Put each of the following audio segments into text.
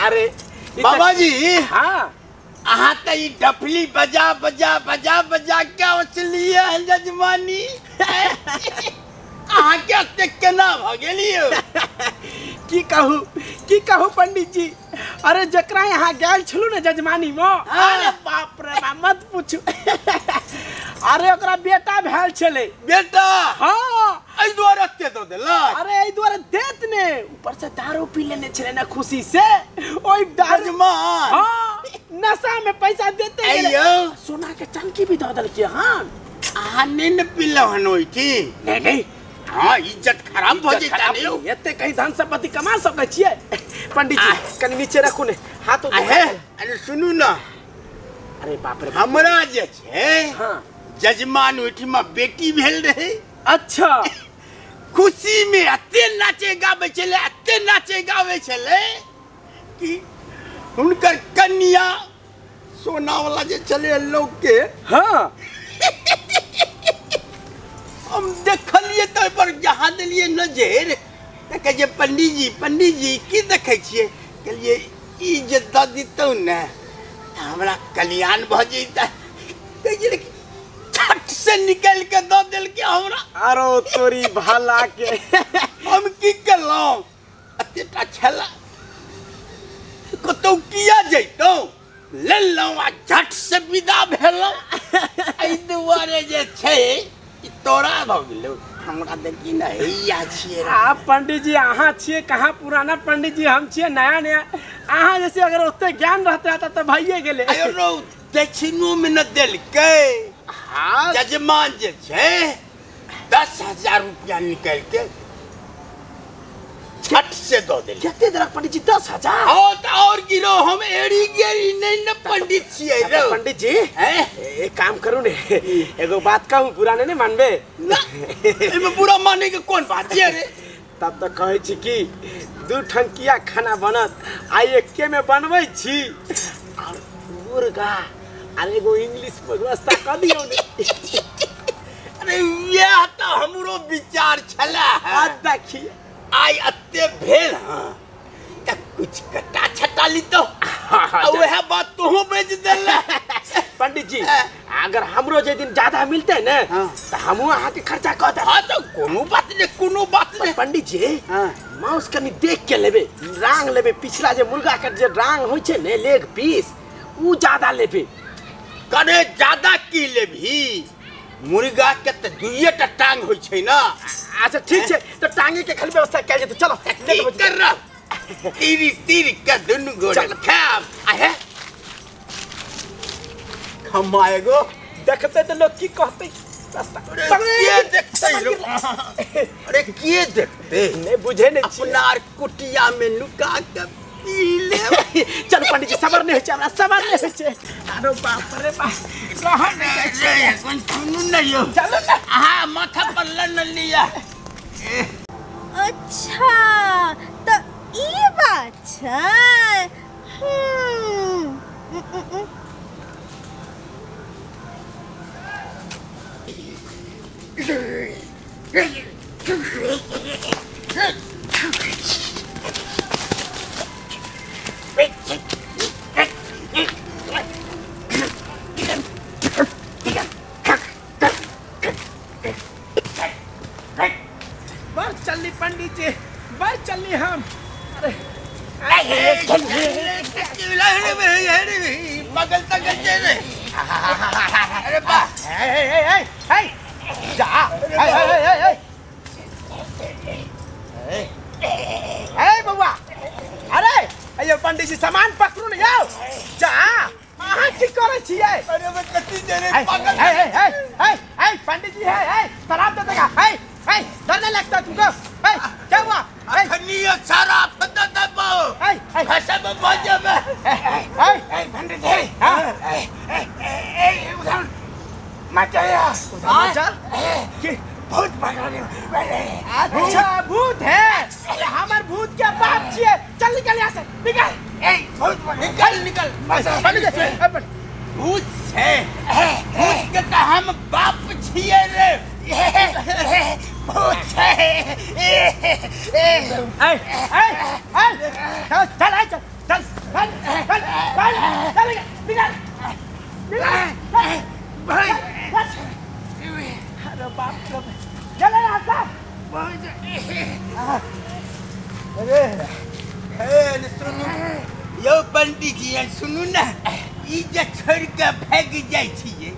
अरे बाबा जी हाँ अहाँ तो ये डफली बजा बजा बजा बजा क्या उछलिए है जजमानी अहाँ क्या से केना भगेलियो की कहू पंडित जी। अरे जकरा यहाँ गैल छलू ने जजमानी में अरे बाप रे बाप मत पूछू। अरे ओकरा बेटा भेल छले। बेटा हाँ एहि द्वारे ते दो देलक। अरे एहि द्वारे देत ने ऊपर से दारू पी लेने छले ना खुशी से ओई जजमान हाँ नशा में पैसा देते अयो सोना के चमकी भी दो दल के। हाँ अहाँ नहीं पिलो हन ओइ की नहीं हाँ इज्जत खराब हो जेता नहीं एते कहीं धन संपत्ति कमा सकै छियै। पंडित जी कनी नीचे रखू ने हाथ अरे सुनू ना अरे बाप रे हमरा जे छै हाँ जजमान ओठिमा बेटी भेल रहे। अच्छा खुशी में अते नाचे गावे छले कि हुनकर कन्या सोना वाला जे चले लोग के हाँ हम देखलिए तो पर जहाँ दिलिए नजर तो कहे पंडित जी की देखे छिए कहलिए ई जे द दितौ ने हमरा कल्याण भ जैता कहे छट से निकल के द दिल के हमरा। आरो तोरी भला के हम की करलौं अतेटा छला कतौ किया जैतौ लेलौं आ झट से विदा भेलौं। एहि दुआरे जे छै तोरा भ गेलो हमरा देखी न हैया छिए। आप पंडित जी अहाँ छिए कहाँ पुराना पंडित जी हम छिए नया नया। अहाँ जैसे अगर उतने ज्ञान रहता था तो भइए गेले। अरे दक्षिणो में न देलकै। हाँ जजमान जे छै 10,000 रुपया निकाल के झट से दो दिल। कितने देर पंडित जी 10,000? हाँ तो और गिरो हम एड़ी गेरी नहीं न पंडित छिए रे। पंडित जी एक काम करू ने एगो बात कहूँ बुरा नहीं मानबे ना एमे बुरा माने के कौन बात छै रे। तब तो कहे छी कि 2 ठंकिया खाना बनत आई एके में बनबै छी और मुर्गा और एगो इंग्लिश में व्यवस्था कर दियो ने। अरे ये तो हमरो विचार छला है। देखिए आई अत्ते भेल हाँ त कुछ कटा छटा ली तो वह बात तू बेच देला। पंडित जी अगर हमरो जे दिन ज्यादा मिलते न तो हमहु अहाँ के खर्चा कर दे। हाँ तो कोनो बात नहीं पंडित जी मांस कनी देख के लेबे रांग लेबे पिछला जे मुर्गा के जे रांग होय छै ने लेग पीस उ ज्यादा लेबे। करे ज्यादा की लेबी मुर्गा के त 2 टा टांग होय छै ना। अच्छा ठीक छै तो टांगे के खाली व्यवस्था कैल जेतै। चलो कर रहा तीरी के दुनु गोड़ खाब आहे खमाएगो देखते तो लोग की कहते रास्ता। के देखते लोग अरे के देखते नहीं बुझे नहीं अपना कुटिया में लुका के पी ले। चल पंडित जी सबर नहीं होय हमरा सबर नहीं होय छै। अरे बाप रे बाप कहां नहीं जाय छै कोन सुनू नहीं हो। चलो ना हां माथा पर न लिया। अच्छा तो ई बात छै। बर चली पंडित जी बर चली हम। बगल तक रे अरे बा जा बउआ अरे अयो पंडित जी सामान पकड़ू ने यौ जा अहाँ की करे छियै। अरे मैं कति देरे पागल पंडित जी है शराब दे देगा डर नहीं लगता तुमको। क्या हुआ खनिया सारा पता दबो भाषा में बाजे में पंडित जी मचाया भूत पकड़ने अच्छा भूत है हमार भूत क्या बाप छिए। चल निकल यहाँ से निकल भूत निकल भूत है भूत के हम बाप छिए रे यो पंडित जी सुनू ना ई जे छोड़ के भाग जाय छिए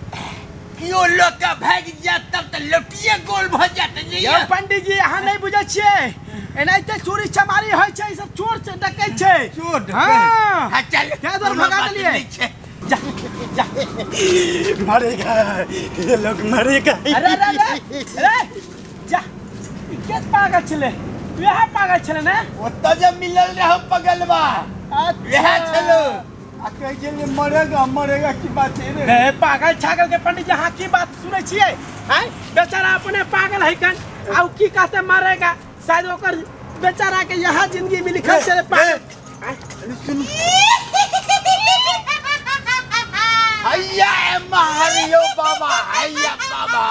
कियो लोग का भाग जात तब त लौटिए गोल भ जात नहीं यो पंडित जी अहाँ नहीं बुझै छिए एनाइते चोरी चमारी होय छै सब चोर से डकै छै चोर हां हां चल क्या दर भगा देलिए जा जा मरेगा ये लोग मरेगा अरे जा के पागल छले यह पागल छले ने ओत जे मिलल रहो पगलवा यह छलो अकेले मरेगा मरेगा की बात है रे पागल छागल के पंडित जी हाँ की बात सुनै छिए हैं बेचारा अपने पागल है कन आउ की कहते मरेगा शायद ओकर बेचारा के यह जिंदगी में लिखल छले पागल सुन हैया मारियो बाबा हैया बाबा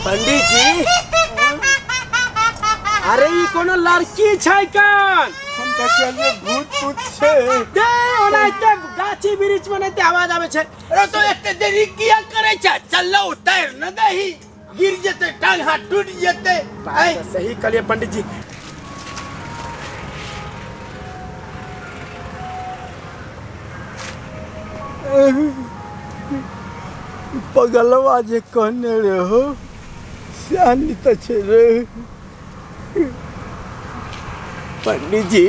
पंडित जी अरे ई कोनो लड़की छै कन हम त कहले भूत भूत छै दे ओनाइते गाछी बिरिछ में नते आवाज आवे छै अरे तो एते देरी किया करे छ चलो उतर न दही गिर जते टांग हाथ टूट जते सही कहलिए पंडित जी पगलवा जे कहने रहो सियानी तो छे रे पंडित जी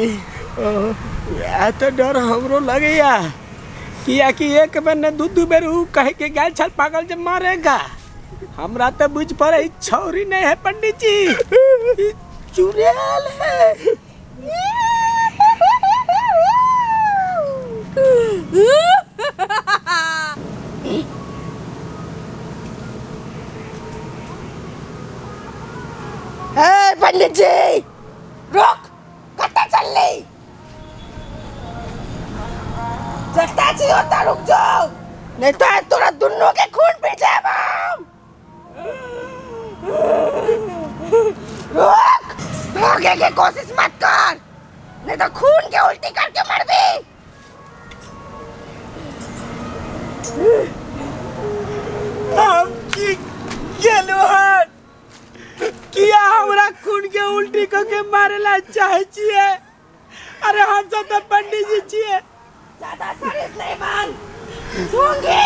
या तो डर हमरो लगैया किया कि एक बेर न दू बेर उ कहे के गेल छल पागल जे मारेगा हमरा तो बुझ पड़े छौरी नहीं है पंडित जी चुड़ैल है पंडित जी रुक कत्ते चलली जस्ता छी होता रुक जाओ नहीं तो तोरा दोनों के खून पी जाबो रुक भागे के कोशिश मत कर नहीं तो खून के उल्टी करके मर भी हम की गेलो हन किया हमरा खून के उल्टी क के मारेला चाहे छिए अरे हम सब तो पंडित जी छिए ज्यादा शरीफ नहीं बन ढूंढी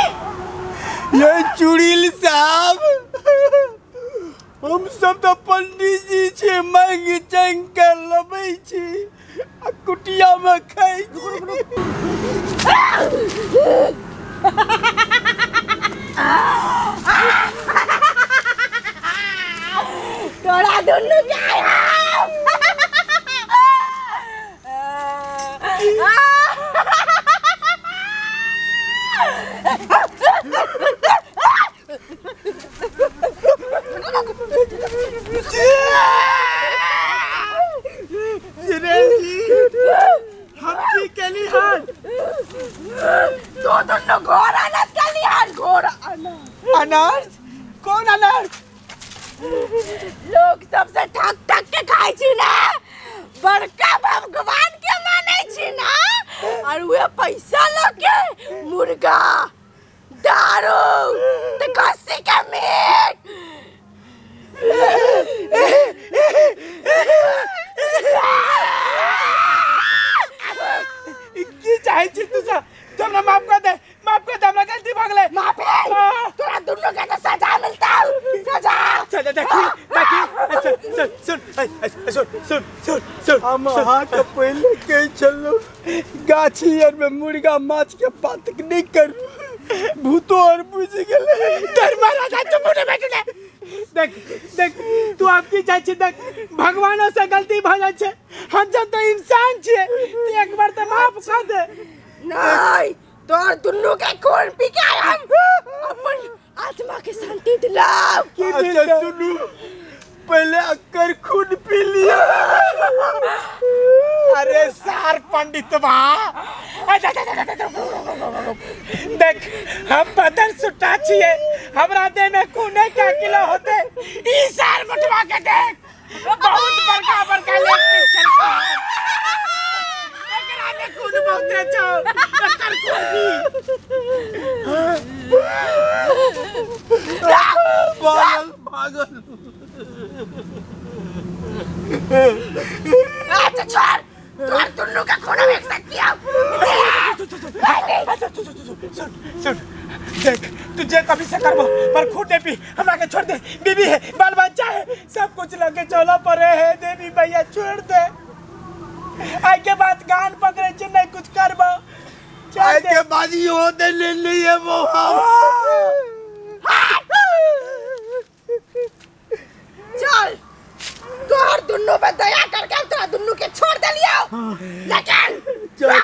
ये चुड़ैल साहब हम सब तो पंडित जी छे मांग चंग कर लबै छी आ कुटिया में खाई तोरा दोनों के हम की केली हन तो दोनों घोर अनर्थ केली हन घोर अनर्थ कौन अनर्थ लोग सबसे ठक ठक के खाई छी ना बड़का भगवान के माने छी ना और वे पैसा लगे मुर्गा दारू तो खस्सी का मीट की चाहे छी तू सब तुमने माफ कर दे हमरा गलती भ गेलै माफी तोरा दोनों के तो सजा मिलता सजा चल देखी सुन हम अहाँ के पहले कह चलो गाछी आर में मुर्गा माछ के बात नहीं करू भूतो और बुझ गेले धर्मा राजा चुप ने बैठले देख तू आपकी चाची देख भगवानों से गलती भ जाय छै हम सब तो इंसान छिए एक बार तो माफ कर दे नहीं तोर दोनों के खून पी के हम अपन आत्मा के शांति दिलाओ अच्छा सुनू पहले अक्कर खून पी लिया सार पंडित बा देख हम बदन सुटा छिए हमरा देह में कोने का किलो होते ई सार मुठवा के देख बहुत बड़का बड़का लेग पीस करके एकरा में खून बहुते छौ एकर खून पागल अच्छा छोड़ तोर दुन्नू का खून हम एक साथ पिया सुन देख तुझे कभी से करबो पर खून दे पी हमरा के छोड़ दे बीबी है बाल बच्चा है सब कुछ लगे चलो परे है देवी भैया छोड़ दे आई के बाद गान पकड़े छ नहीं कुछ करबो चाय के बाजी होते ले लिए वो चल तोहर दुन्नू पे दया करके तोरा दुन्नू के छोड़ देलियो लेकिन चल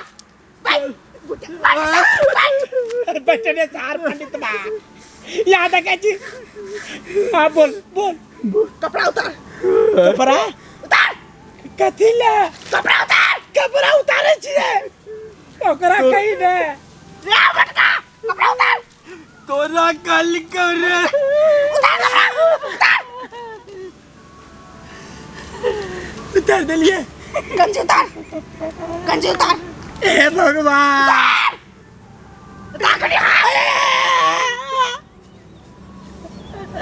बचने सार पंडित बा याद है जी हां बोल बोल कपड़ा उतार कपड़ा उतार कथी ले कपड़ा उतारे छिए ओकरा कहीं ने ले बटका कपड़ा उतार तोरा कल कर उतार देलिए गंजी उतार हे भगवान उतार कर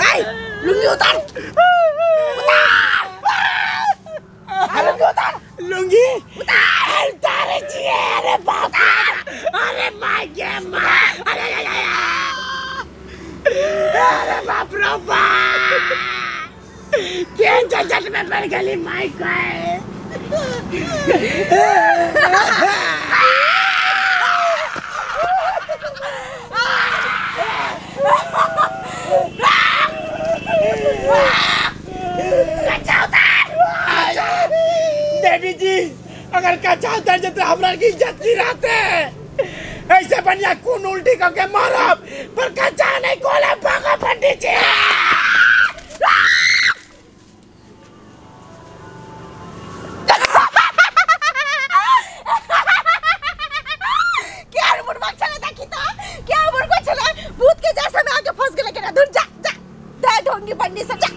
आई लुंगी उतार लुंगी उतारे छिए अरे बाप अरे माय गे माय अरे बाप रे बाप के झंझट में पड़ गई माय गए देवी जी अगर कच्चा उतर जाते हमरा की इज्जत की रहते ऐसे बढ़िया खून उल्टी करके मारब पर कच्चा नहीं खोले भागो पंडित जी क्या मुर्गा चला देखी तो क्या मुर्गा चला भूत के जैसे में आके फंस गए के ना दूर जा जा दे ढोंगी पंडित सब जा